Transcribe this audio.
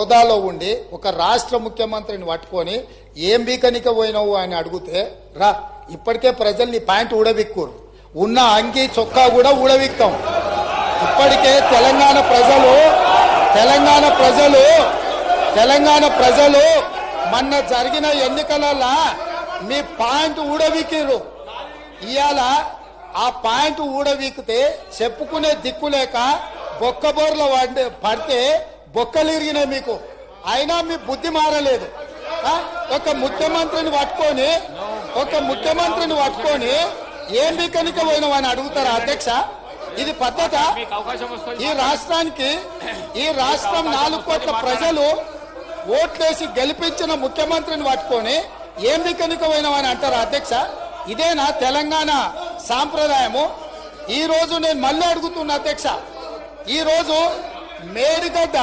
హోదాలో ఉండి ఒక రాష్ట్ర ముఖ్యమంత్రిని పట్టుకొని ఏం బీకనిక పోయినావు అని అడిగితే రా ఇప్పటికే ప్రజలు నీ ప్యాంట్ ఊడబిక్కురు, ఉన్న అంగి చొక్కా కూడా ఊడబిక్తాం. ఇప్పటికే తెలంగాణ ప్రజలు మొన్న జరిగిన ఎన్నికలలో మీ ప్యాంట్ ఊడబిక్కిరు. ఇవాళ ఆ ప్యాంట్ ఊడబీకితే చెప్పుకునే దిక్కు లేక బొక్కబోర్ల పడితే బొక్కలు ఇరిగినాయి మీకు. అయినా మీ బుద్ధి మారలేదు. ఒక ముఖ్యమంత్రిని పట్టుకొని ఏం బీకనిక పోయినావు అని అడుగుతారా అధ్యక్ష? ఇది పద్ధత? ఈ రాష్ట్రం 4 కోట్ల ప్రజలు ఓట్లేసి గెలిపించిన ముఖ్యమంత్రిని పట్టుకొని ఏం బీకనిక పోయినావు అని అంటారా అధ్యక్ష? ఇదేనా తెలంగాణ సాంప్రదాయము? ఈ రోజు నేను మళ్ళీ అడుగుతున్నా అధ్యక్ష, ఈ రోజు మేడిగడ్డ